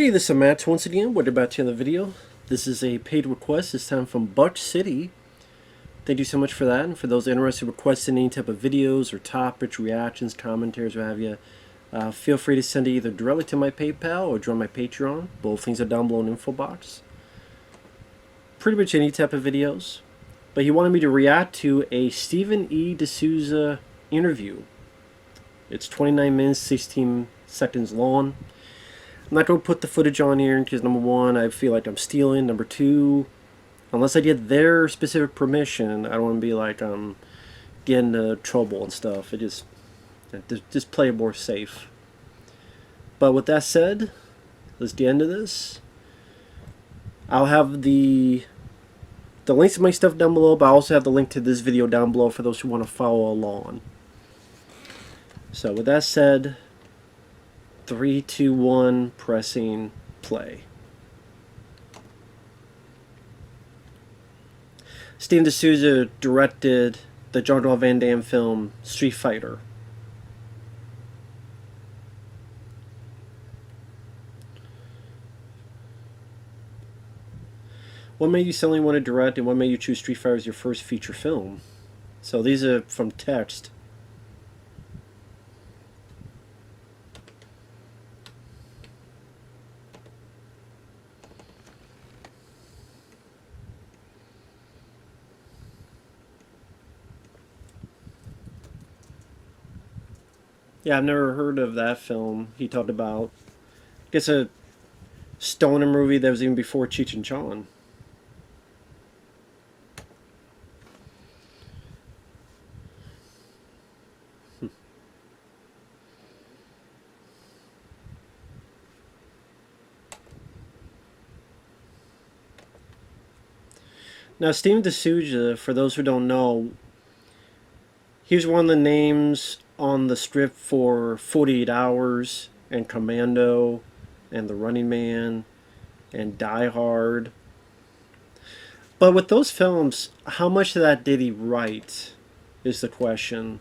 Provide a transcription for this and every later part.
Hey, this is Matt once again. What about you in the video? This is a paid request, this time from Buck City. Thank you so much for that. And for those interested in requesting any type of videos or topics, reactions, commentaries, what have you, feel free to send it either directly to my PayPal or join my Patreon. Both things are down below in the info box. Pretty much any type of videos. But he wanted me to react to a Stephen E. DeSouza interview. It's 29 minutes, 16 seconds long. I'm not going to put the footage on here because, number one, I feel like I'm stealing. Number two, unless I get their specific permission, I don't want to be like I'm getting into trouble and stuff. Just play it more safe. But with that said, let's get into this. I'll have the links to my stuff down below, but I also have the link to this video down below for those who want to follow along. So with that said, 3, 2, 1, pressing play. Stephen DeSouza directed the Jean-Claude Van Damme film Street Fighter. What made you suddenly want to direct, and what made you choose Street Fighter as your first feature film? So these are from text. Yeah, I've never heard of that film. He talked about, I guess, a stoner movie that was even before Cheech and Chong. Now, Stephen DeSouza, for those who don't know, he was one of the names on the script for 48 Hours and Commando and The Running Man and Die Hard. But with those films, how much of that did he write is the question.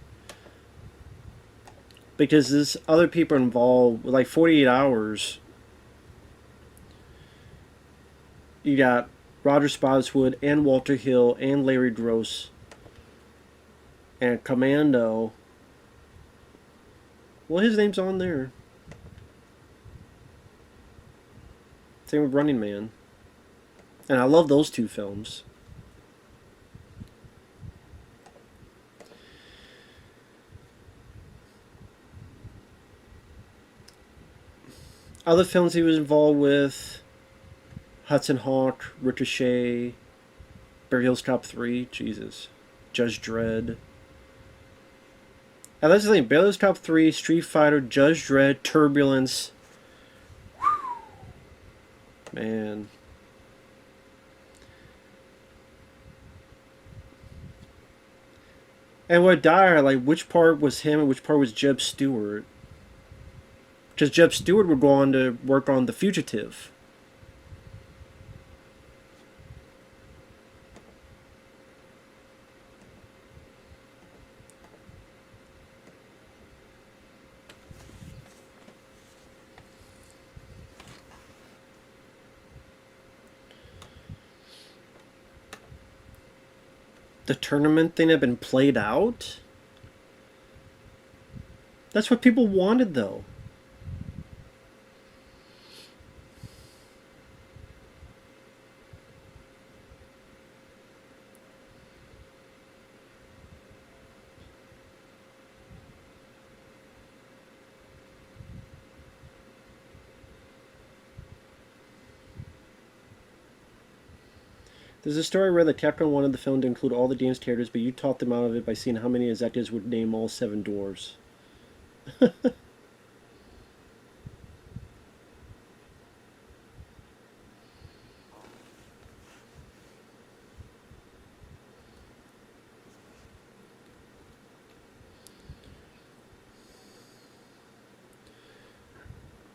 Because there's other people involved, like 48 Hours. You got Roger Spottiswoode and Walter Hill and Larry Gross. And Commando. Well, his name's on there. Same with Running Man. And I love those two films. Other films he was involved with: Hudson Hawk, Ricochet, Beverly Hills Cop 3, Jesus, Judge Dredd. And that's the thing, Beverly Hills Cop 3, Street Fighter, Judge Dredd, Turbulence. Man. And what dire, like, which part was him and which part was Jeb Stewart? Because Jeb Stewart would go on to work on The Fugitive. The tournament thing had been played out? That's what people wanted, though. There's a story where the Capcom wanted the film to include all the game's characters, but you talked them out of it by seeing how many executives would name all 7 dwarves.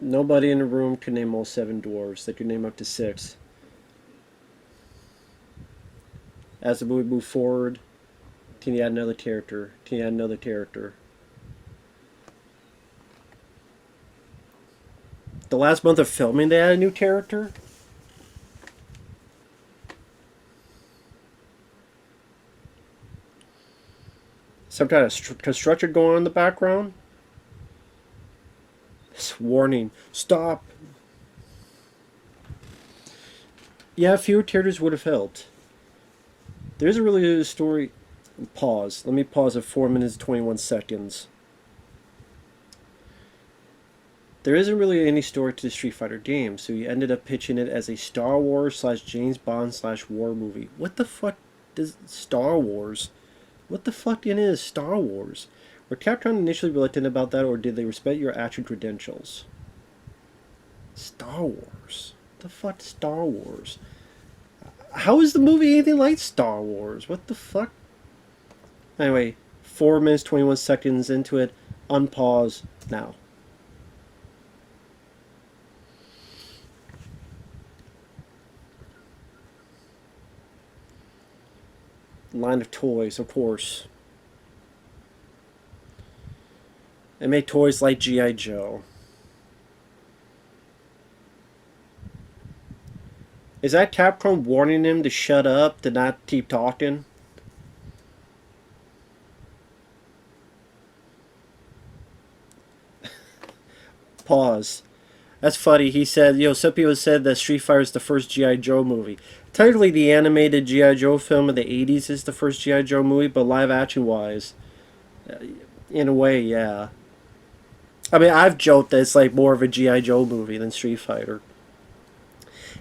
Nobody in the room could name all 7 dwarves. They could name up to 6. As the movie moved forward, can you add another character? Can you add another character? the last month of filming they added a new character. Some kind of construction going on in the background. This warning. Stop. Yeah, fewer characters would have helped. There isn't really a story. Pause. Let me pause at 4 minutes 21 seconds. There isn't really any story to the Street Fighter game, so he ended up pitching it as a Star Wars / James Bond / war movie. What the fuck does Star Wars? What the fuck is Star Wars? Were Capcom initially reluctant about that, or did they respect your action credentials? Star Wars? What the fuck is Star Wars? How is the movie anything like Star Wars? What the fuck? Anyway, 4 minutes 21 seconds into it. Unpause now. Line of toys, of course. They make toys like G.I. Joe. Is that Capcom warning him to shut up, to not keep talking? Pause. That's funny. He said, some people said that Street Fighter is the first G.I. Joe movie. Technically, the animated G.I. Joe film of the 80s is the first G.I. Joe movie, but live action wise, in a way, yeah. I mean, I've joked that it's like more of a G.I. Joe movie than Street Fighter.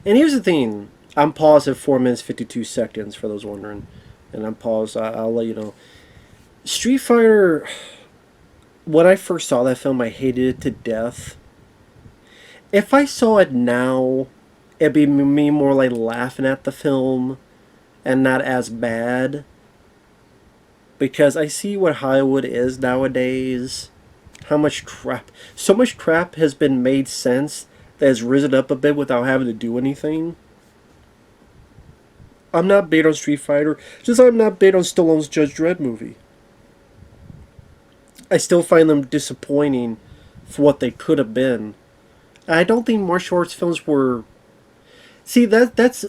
And here's the thing. I'm paused at 4 minutes 52 seconds for those wondering. And I'm paused. I'll let you know. Street Fighter, when I first saw that film, I hated it to death. If I saw it now, it'd be me more like laughing at the film and not as bad. Because I see what Hollywood is nowadays. How much crap. So much crap has been made since that has risen up a bit without having to do anything. I'm not bait on Street Fighter, just I'm not bait on Stallone's Judge Dredd movie. I still find them disappointing for what they could have been. I don't think martial arts films were... See, that's...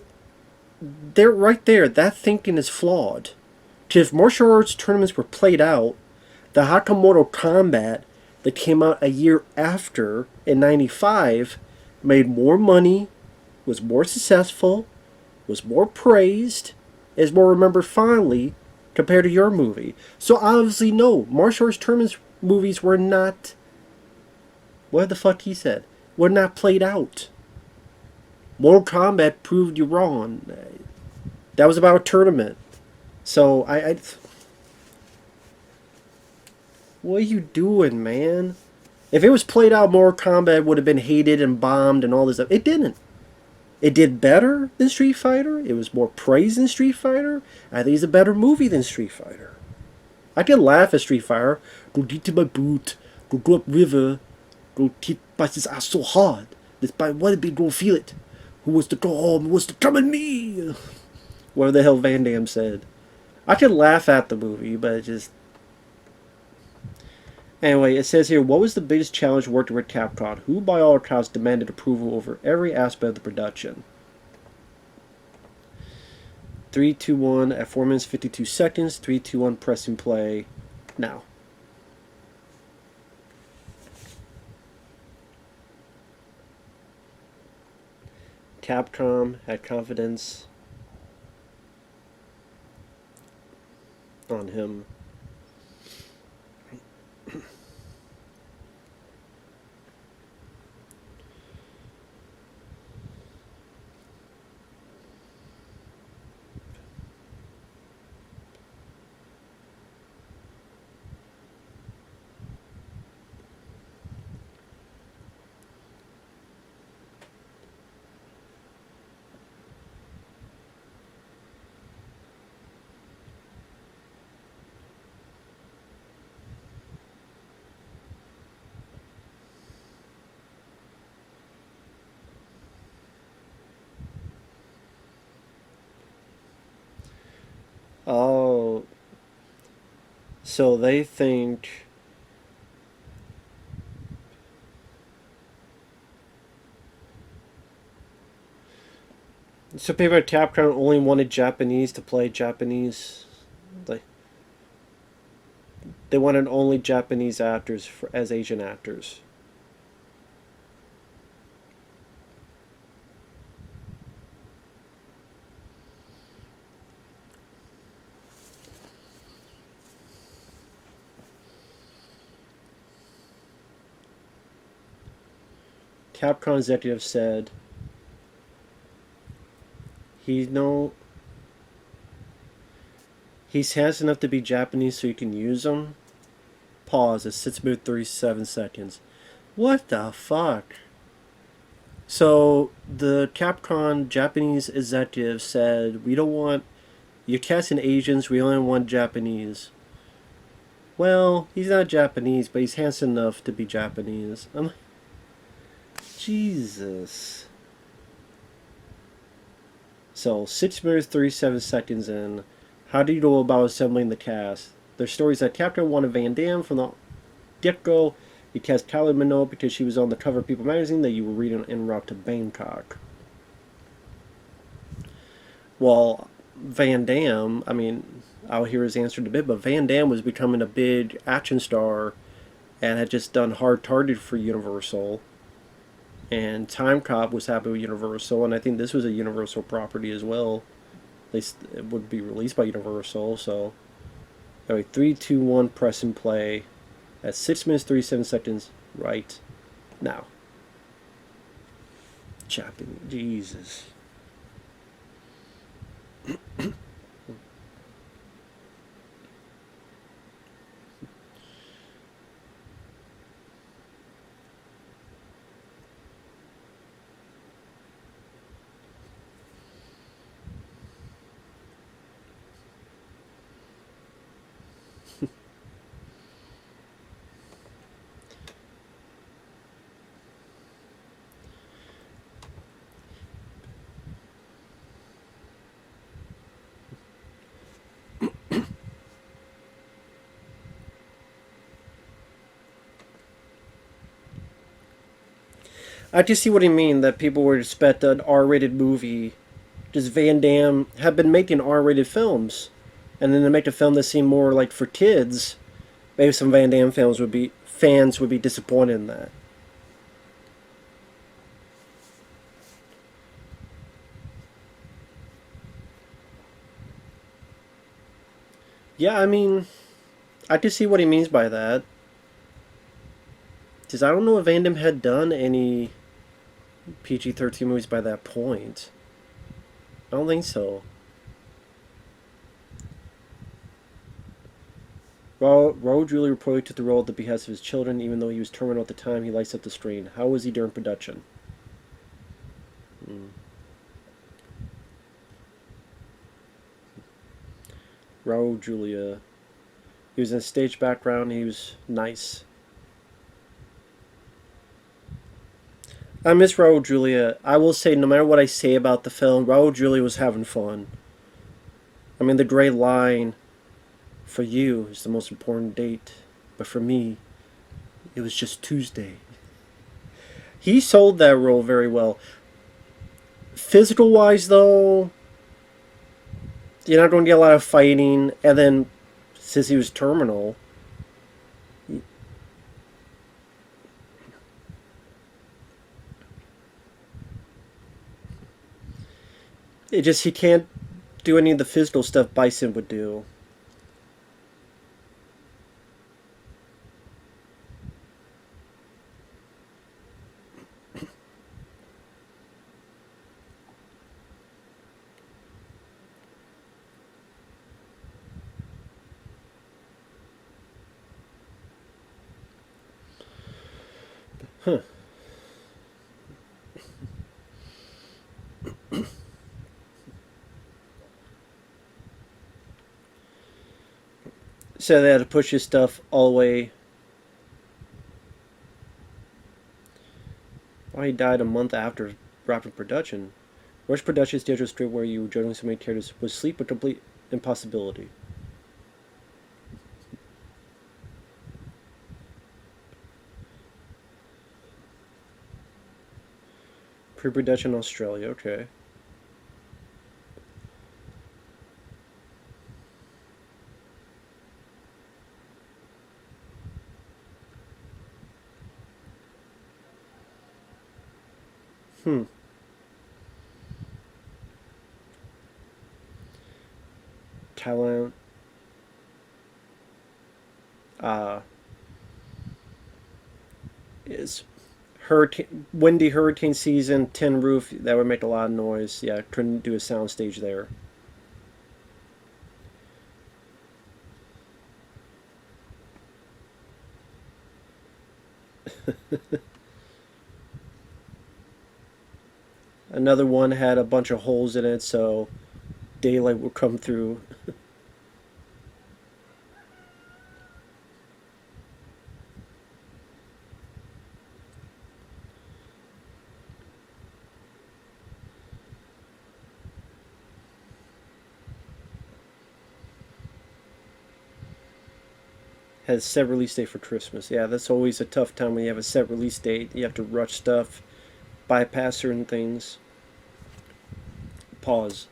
They're right there. That thinking is flawed. Because if martial arts tournaments were played out, the Hakamoto Combat that came out a year after, in 95, made more money, was more successful, was more praised, is more remembered fondly compared to your movie. So obviously, no, martial arts tournaments movies were not... What the fuck he said? Were not played out. Mortal Kombat proved you wrong. That was about a tournament. So, what are you doing, man? If it was played out, Mortal Kombat would have been hated and bombed and all this stuff. It didn't. It did better than Street Fighter. It was more praised than Street Fighter. I think it's a better movie than Street Fighter. I can laugh at Street Fighter. Go deep to my boot. Go up river. Go keep bites his ass so hard. Despite what be go feel it. Who was to go home? Who was to come at me? Whatever the hell Van Damme said. I could laugh at the movie, but it just... Anyway, it says here, what was the biggest challenge working with Capcom? Who, by all accounts, demanded approval over every aspect of the production? 3, 2, 1, at 4 minutes 52 seconds. 3, 2, 1, pressing play. Now. Capcom had confidence on him. Oh, so they think... So people at Capcom only wanted Japanese to play Japanese. Like they wanted only Japanese actors as Asian actors. Capcom executive said he no he's handsome enough to be Japanese so you can use him. Pause at 6 minutes 37 seconds. What the fuck? So the Capcom Japanese executive said we don't want you're casting Asians, we only want Japanese. Well, he's not Japanese, but he's handsome enough to be Japanese. I'm like, Jesus. So 6 minutes 37 seconds in. How do you go about assembling the cast? There's stories that Capcom wanted Van Damme from the get-go. You cast Kylie Minogue because she was on the cover of People magazine that you were reading en route to Bangkok. Well, Van Damme, I mean, I'll hear his answer in a bit, but Van Damme was becoming a big action star and had just done Hard Target for Universal. And Time Cop was happening with Universal, and I think this was a Universal property as well. At least it would be released by Universal, so. Anyway, 3, 2, 1, press and play. At 6 minutes 37 seconds, right now. Japanese, Jesus. I just see what you mean, that people would expect an R-rated movie. Just Van Damme had been making R-rated films, and then to make a film that seemed more like for kids, maybe some Van Damme fans would be disappointed in that. Yeah, I mean, I can see what he means by that. Because I don't know if Van Damme had done any PG-13 movies by that point. I don't think so. Raul Julia reportedly took the role at the behest of his children, even though he was terminal at the time he lights up the screen. How was he during production? Raul Julia. He was in a stage background. He was nice. I miss Raul Julia. I will say, no matter what I say about the film, Raul Julia was having fun. I mean, the great line, "For you is the most important date, but for me, it was just Tuesday." He sold that role very well. Physical wise, though, you're not going to get a lot of fighting, and then since he was terminal, he can't do any of the physical stuff Bison would do. Huh. So they had to push his stuff all the way. Why he died a month after wrapping production. Rush production stage was script where you were juggling so many characters was sleep a complete impossibility. Pre-production Australia, okay. Hmm. Thailand. Uh, is hurricane, windy hurricane season, tin roof. That would make a lot of noise. Yeah, couldn't do a sound stage there. Another one had a bunch of holes in it, so daylight would come through. Has set release date for Christmas. Yeah, that's always a tough time when you have a set release date. You have to rush stuff, bypass certain things. Pause.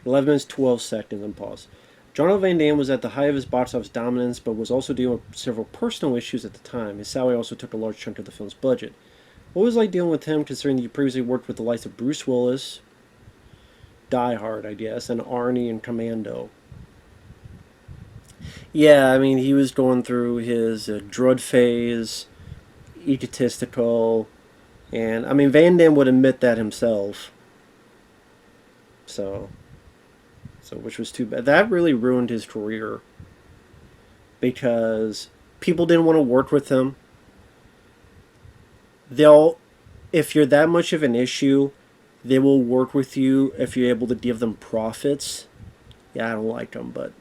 11 minutes 12 seconds and pause. John Van Damme was at the height of his box office dominance, but was also dealing with several personal issues at the time. His salary also took a large chunk of the film's budget. What was it like dealing with him, considering that you previously worked with the likes of Bruce Willis, Die Hard, I guess, and Arnie and Commando? Yeah, I mean, he was going through his drug phase, egotistical, and I mean, Van Damme would admit that himself. So, so which was too bad. That really ruined his career because people didn't want to work with him. They'll, if you're that much of an issue, they will work with you if you're able to give them profits. Yeah, I don't like them, but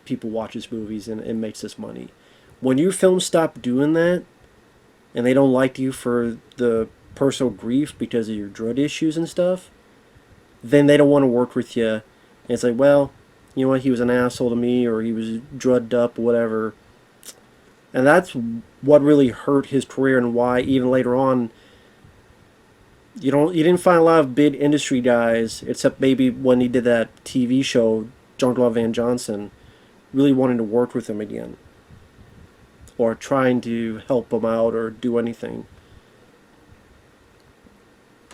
people watch his movies and it makes us money. When your films stop doing that, and they don't like you for the personal grief because of your drug issues and stuff, then they don't want to work with you. And it's like, well, you know what, he was an asshole to me, or he was drugged up, or whatever. And that's what really hurt his career, and why even later on, you didn't find a lot of big industry guys, except maybe when he did that TV show, Jean-Claude Van Johnson, really wanting to work with him again, or trying to help him out or do anything.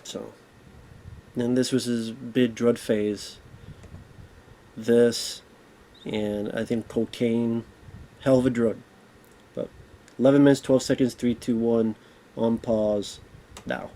So, and this was his big drug phase. This, and I think cocaine, hell of a drug. But 11 minutes, 12 seconds, 3, 2, 1, on pause, now.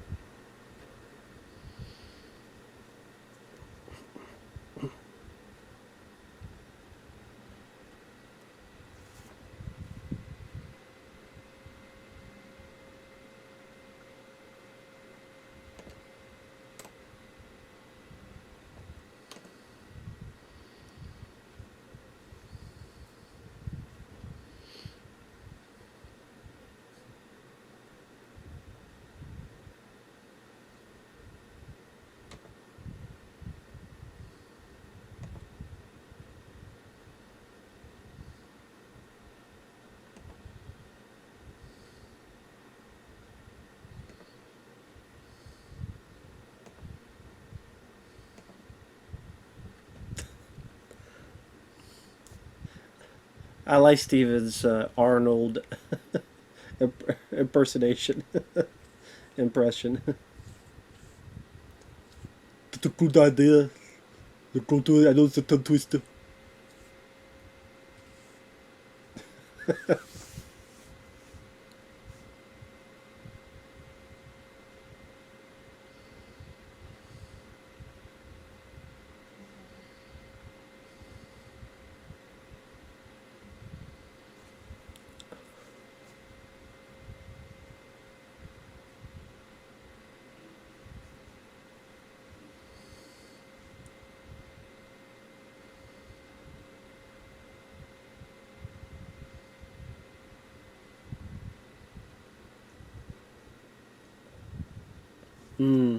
I like Steven's Arnold impersonation impression. It's a good idea. The go to I know it's a tongue twister. Hmm.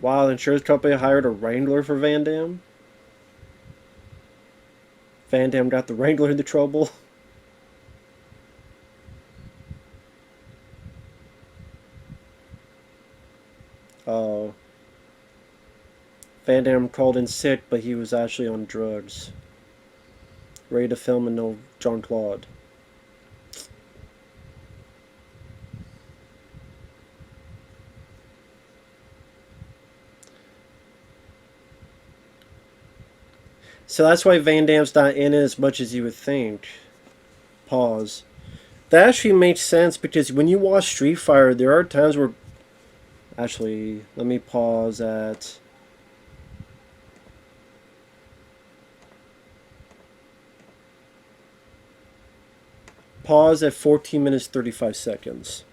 Wow, the insurance company hired a wrangler for Van Damme. Van Damme got the wrangler into trouble. Oh, Van Damme called in sick, but he was actually on drugs. Ready to film and no Jean Claude. So that's why Van Damme's not in it as much as you would think. Pause. That actually makes sense because when you watch Street Fighter, there are times where. Actually, let me pause at. Pause at 14 minutes 35 seconds.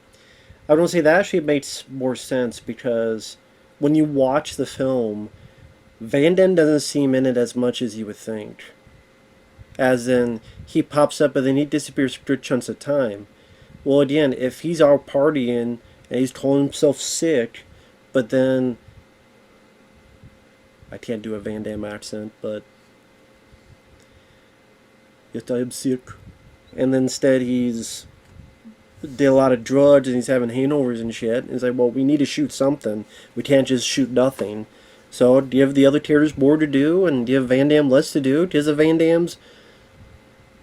I would say that actually makes more sense because when you watch the film, Van Damme doesn't seem in it as much as you would think. As in, he pops up and then he disappears for good chunks of time. Well, again, if he's out partying and he's calling himself sick, but then. I can't do a Van Damme accent, but. Yes, I am sick. And then instead he's did a lot of drugs and he's having hangovers and shit. And it's like, well, we need to shoot something. We can't just shoot nothing. So, do you have the other characters more to do? And do you have Van Damme less to do? Because of Van Damme's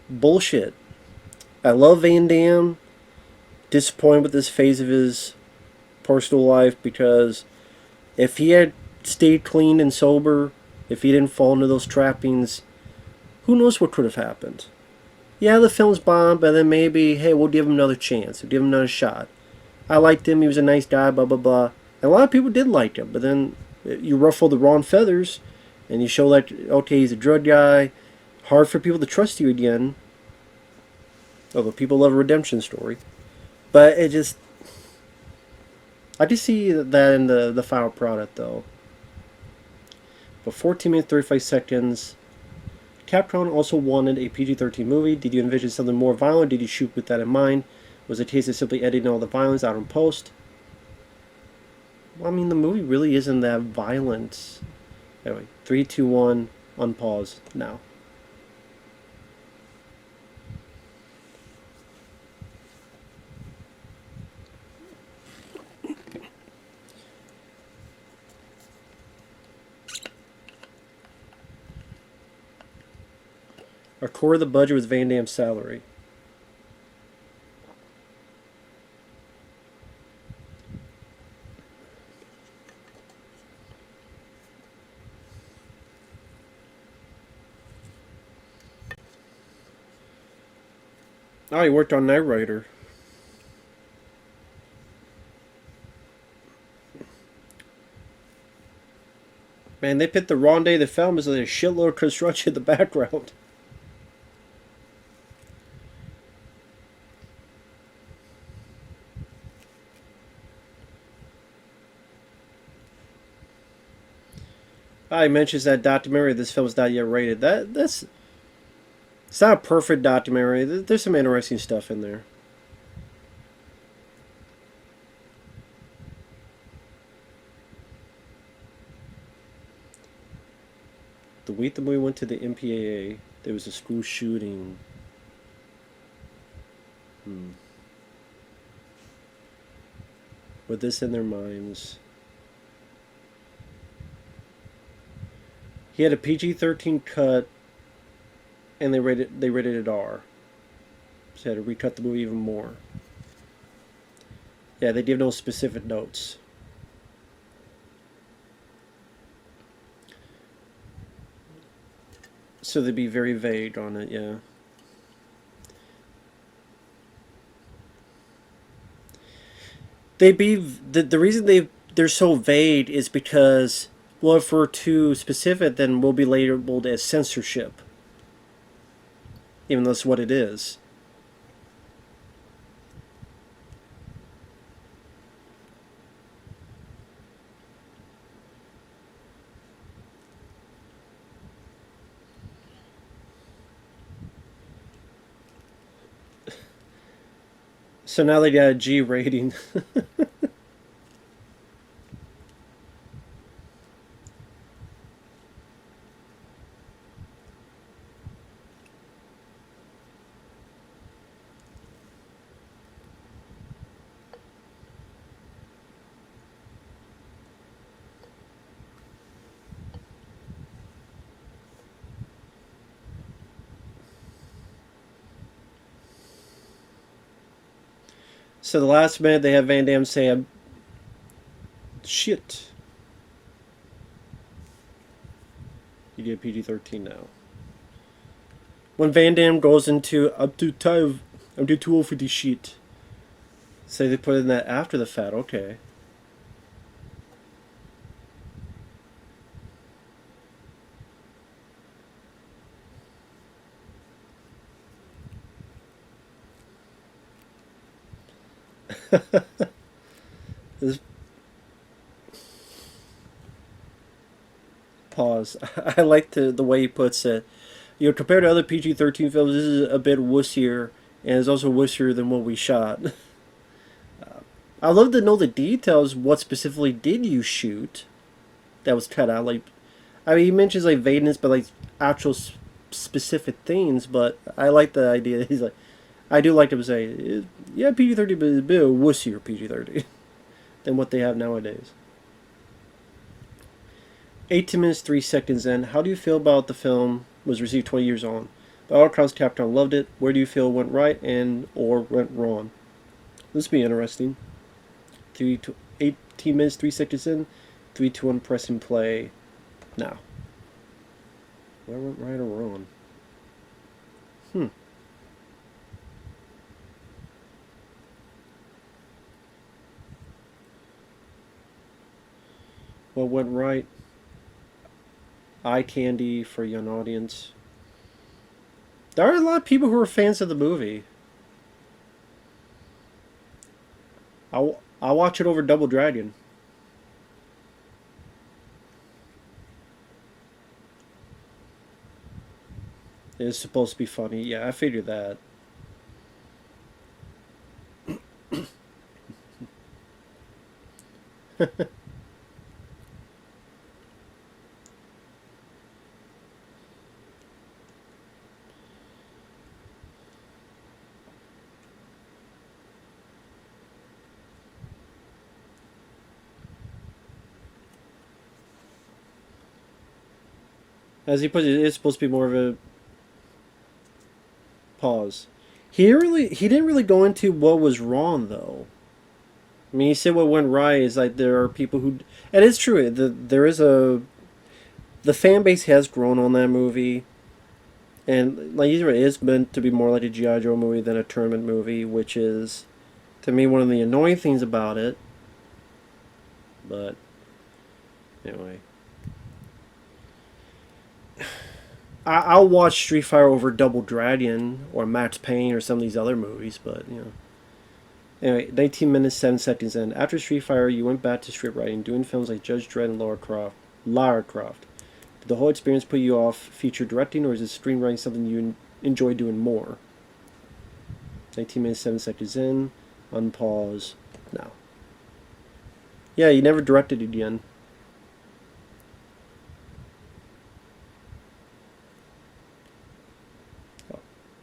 bullshit. I love Van Damme. Disappointed with this phase of his personal life because if he had stayed clean and sober, if he didn't fall into those trappings, who knows what could have happened. Yeah, the film's bombed, but then maybe, hey, we'll give him another chance. We'll give him another shot. I liked him. He was a nice guy, blah, blah, blah. And a lot of people did like him, but then you ruffle the wrong feathers, and you show that, okay, he's a drug guy. Hard for people to trust you again. Although people love a redemption story. But it just... I just see that in the final product, though. But 14 minutes, 35 seconds... Capcom also wanted a PG-13 movie. Did you envision something more violent? Did you shoot with that in mind? Was it a case of simply editing all the violence out in post? Well, I mean, the movie really isn't that violent. Anyway, 3, 2, 1, unpause now. A core of the budget was Van Damme's salary. Oh, he worked on Knight Rider. Man, they picked the wrong day to film as there's a shitload of construction in the background. He mentions that documentary. This film's not yet rated. That's it's not a perfect documentary. There's some interesting stuff in there. The week the movie went to the MPAA, there was a school shooting. With this in their minds. He had a PG-13 cut, and they rated it R. So they had to recut the movie even more. Yeah, they give no specific notes. So they'd be very vague on it, yeah. The reason they're so vague is because, well, if we're too specific, then we'll be labeled as censorship, even though that's what it is. So now they got a G rating. So the last minute they have Van Damme say, shit. You get PG-13 now. When Van Damme goes into, I'm too tired, I'm too old for this shit. So they put in that after the fact, okay. This pause. I like the way he puts it. You know, compared to other PG-13 films, this is a bit wussier, and it's also wussier than what we shot. I'd love to know the details. What specifically did you shoot that was cut out? Like, I mean, he mentions like vagueness, but like actual specific things. But I like the idea that he's like, I do like him say, yeah, PG-13, but it's a bit of wussier PG-13 than what they have nowadays. 18 minutes 3 seconds in. How do you feel about the film? Was received 20 years on. By all accounts, Capcom loved it. Where do you feel went right and or went wrong? This will be interesting. 18 minutes 3 seconds in. 3, 2, 1, pressing play. Now. Where went right or wrong? What went right? Eye candy for a young audience. There are a lot of people who are fans of the movie. I'll watch it over Double Dragon. It's supposed to be funny. Yeah, I figured that. As he puts it, it's supposed to be more of a pause. He didn't really go into what was wrong though. I mean, he said what went right is like there are people who, and it's true. There is the fan base has grown on that movie, and like either it is meant to be more like a GI Joe movie than a tournament movie, which is to me one of the annoying things about it. But anyway, I'll watch Street Fighter over Double Dragon or Max Payne or some of these other movies, but you know. Anyway, 19 minutes 7 seconds in. After Street Fighter, you went back to script writing, doing films like Judge Dredd and Lara Croft. Did the whole experience put you off feature directing, or is screenwriting something you enjoy doing more? 19 minutes 7 seconds in. Unpause. Now. Yeah, you never directed it again.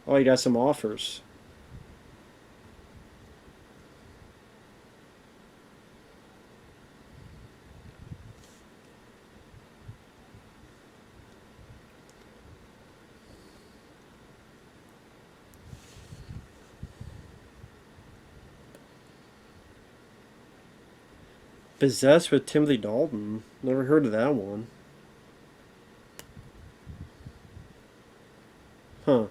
Oh, you got some offers. Possessed with Timothy Dalton. Never heard of that one. Huh.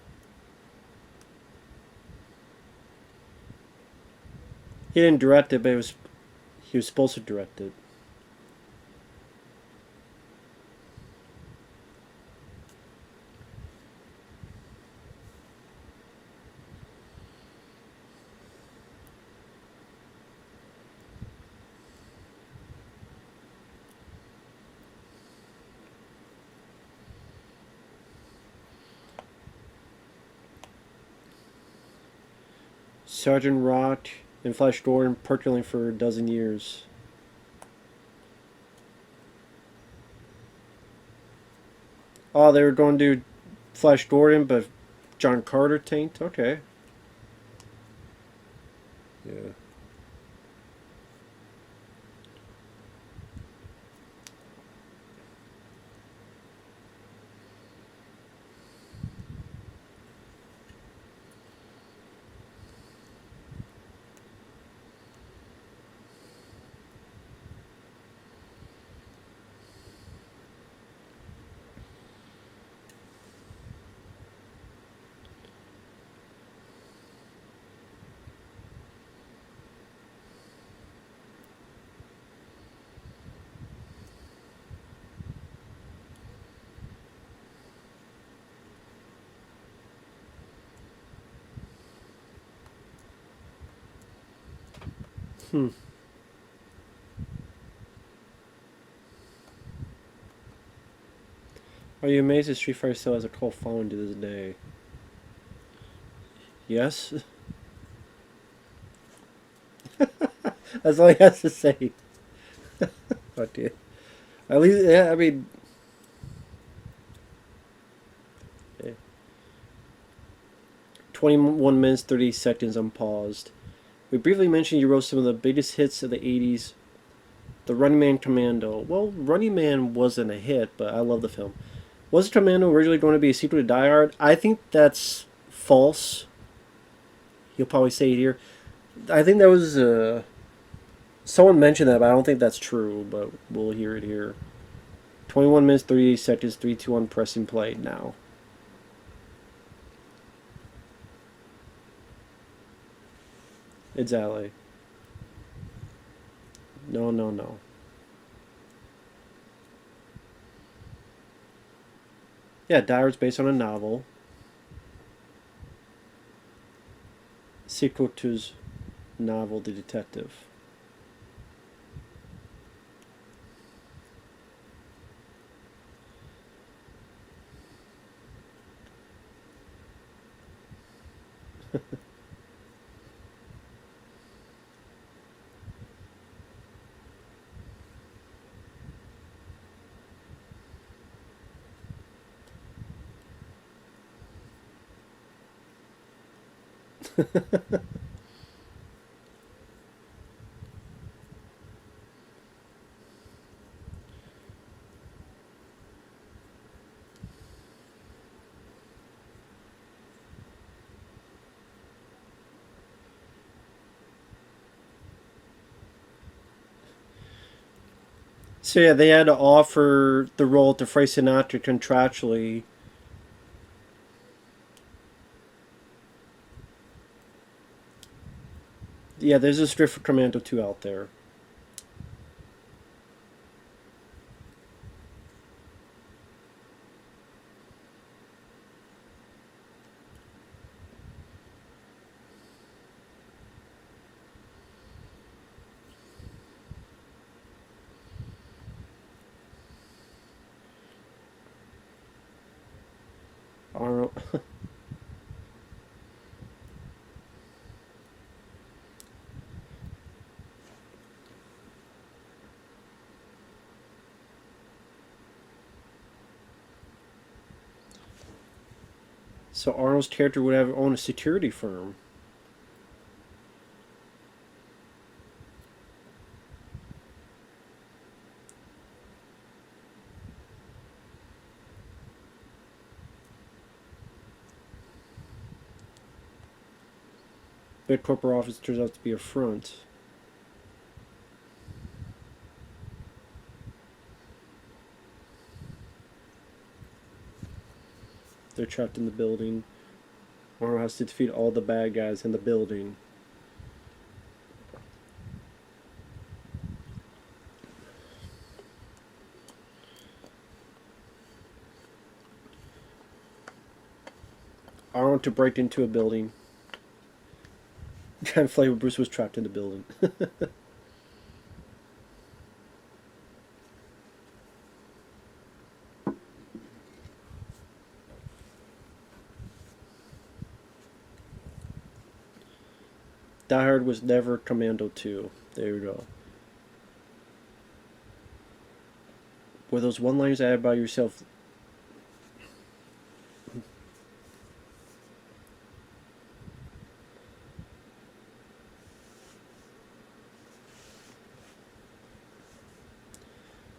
He didn't direct it, but he was supposed to direct it. Sergeant Rock and Flash Gordon percolating for a dozen years. Oh, they were going to do Flash Gordon, but John Carter tanked? Okay. Yeah. Hmm. Are you amazed that Street Fighter still has a cult following to this day? Yes. That's all he has to say. Fuck you. At least, yeah, I mean, yeah. 21 minutes, 30 seconds unpaused. We briefly mentioned you wrote some of the biggest hits of the 80s. The Running Man Commando. Well, Running Man wasn't a hit, but I love the film. Was Commando originally going to be a sequel to Die Hard? I think that's false. He'll probably say it here. I think that was someone mentioned that, but I don't think that's true. But we'll hear it here. 21 minutes, 38 seconds, 3, 2, 1, pressing play now. Exactly. No, no, no. Yeah, Die Hard's based on a novel. Sequel to his novel, The Detective. So yeah, they had to offer the role to Frank Sinatra contractually. Yeah, there's a script for Commando 2 out there. Arnold. So Arnold's character would have owned a security firm. But corporate office turns out to be a front. They're trapped in the building. Arnold has to defeat all the bad guys in the building. Arnold to break into a building. Trying to fight when Bruce was trapped in the building. Die Hard was never Commando 2. There you go. Were those one-liners added by yourself?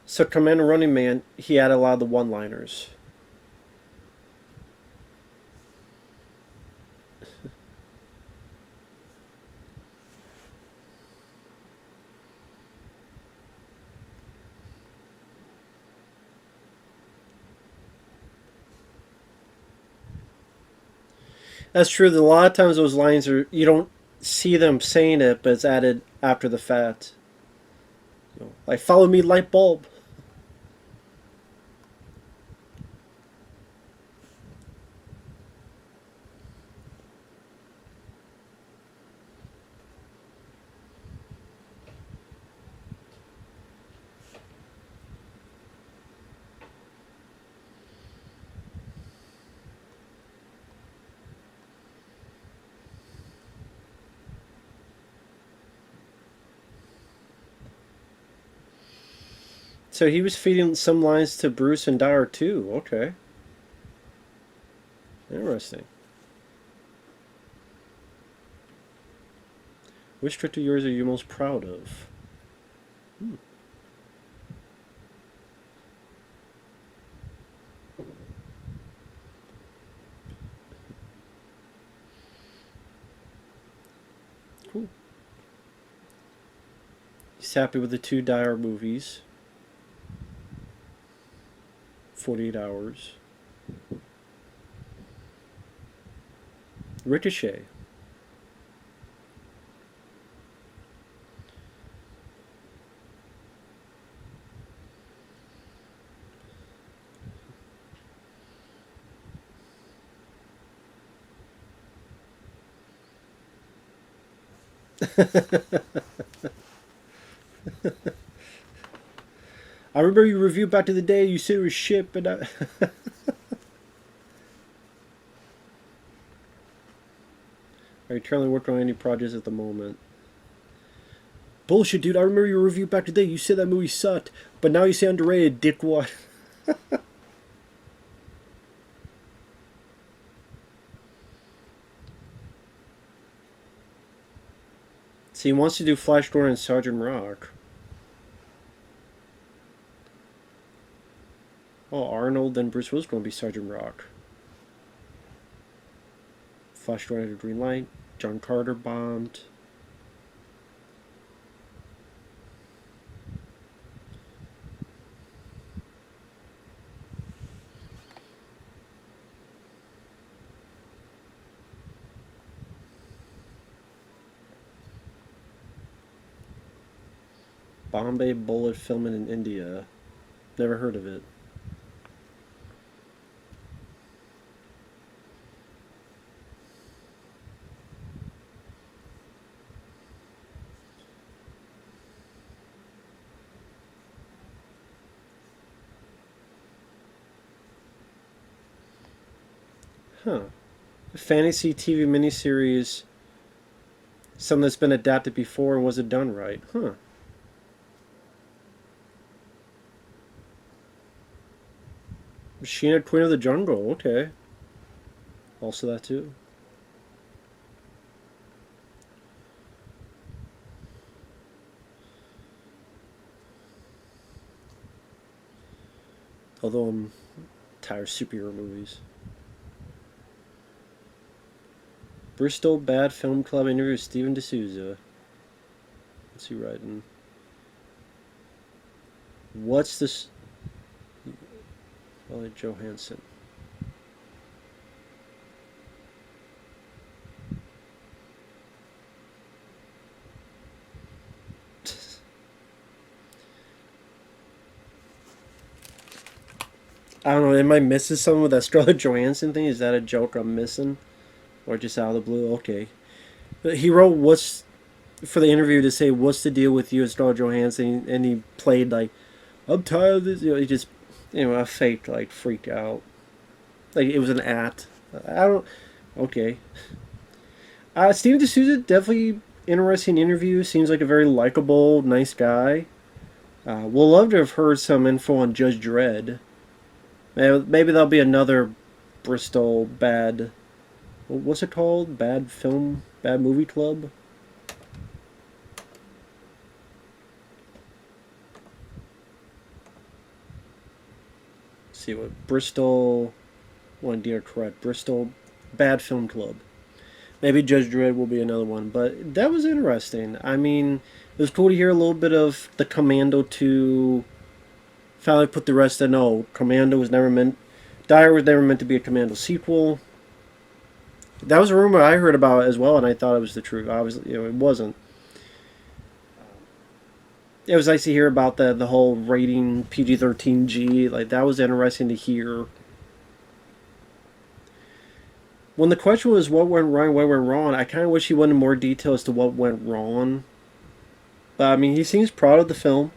So Commando Running Man, he had a lot of the one-liners. That's true. A lot of times those lines are you don't see them saying it, but it's added after the fact. Like follow me, light bulb. So he was feeding some lines to Bruce and Dyer too. Okay. Interesting. Which trick of yours are you most proud of? Hmm. Cool. He's happy with the 2 Dyer movies. 48 Hours. Ricochet. I remember you reviewed Back to the Day. You said it was shit, but are you currently working on any projects at the moment? Bullshit, dude. I remember your review Back to the Day. You said that movie sucked, but now you say underrated, dickwad. See, he wants to do Flash Gordon and Sergeant Rock. Oh, Arnold, then Bruce Willis going to be Sergeant Rock. Flash Gordon had a green light. John Carter bombed. Bombay Bullet filming in India. Never heard of it. Huh. A fantasy TV miniseries. Something that's been adapted before and wasn't done right. Huh. Sheena, Queen of the Jungle. Okay. Also that too. Although I'm tired of superhero movies. Bristol Bad Film Club interview with Steven DeSouza. What's he writing? What's this? Scarlett Johansson. I don't know, am I missing something with that Scarlett Johansson thing? Is that a joke I'm missing? Or just out of the blue? Okay. But he wrote what's for the interview to say what's the deal with you and Scarlett Johansson, and he played like I'm tired of this. You know, he just a fake like freak out. Like it was an act. I don't. Okay. Steven D'Souza, definitely interesting interview. Seems like a very likable, nice guy. We'll love to have heard some info on Judge Dredd. Maybe there'll be another Bristol bad. What's it called? Bad movie club. Let's see what Bristol. One dear correct. Bristol Bad Film Club. Maybe Judge Dredd will be another one, but that was interesting. I mean, it was cool to hear a little bit of the Commando 2. Finally put the rest in. No, Commando was never meant. Dyer was never meant to be a Commando sequel. That was a rumor I heard about as well, and I thought it was the truth. Obviously, it wasn't. It was nice to hear about the whole rating PG-13G. Like that was interesting to hear. When the question was what went right, what went wrong, I kind of wish he went in more detail as to what went wrong. But I mean, he seems proud of the film.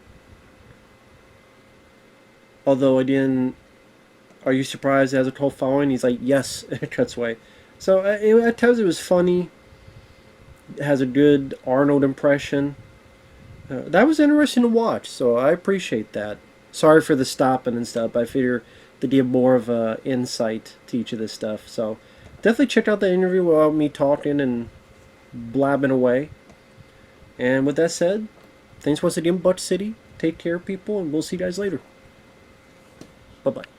Although I didn't. Are you surprised it has a cult following? He's like, yes, it cuts away. So at times it was funny. It has a good Arnold impression. That was interesting to watch, so I appreciate that. sorry for the stopping and stuff. I figure they give more of a insight to each of this stuff. So definitely check out the interview without me talking and blabbing away. And with that said, thanks once again, Butch City. Take care, people, and we'll see you guys later. Bye-bye.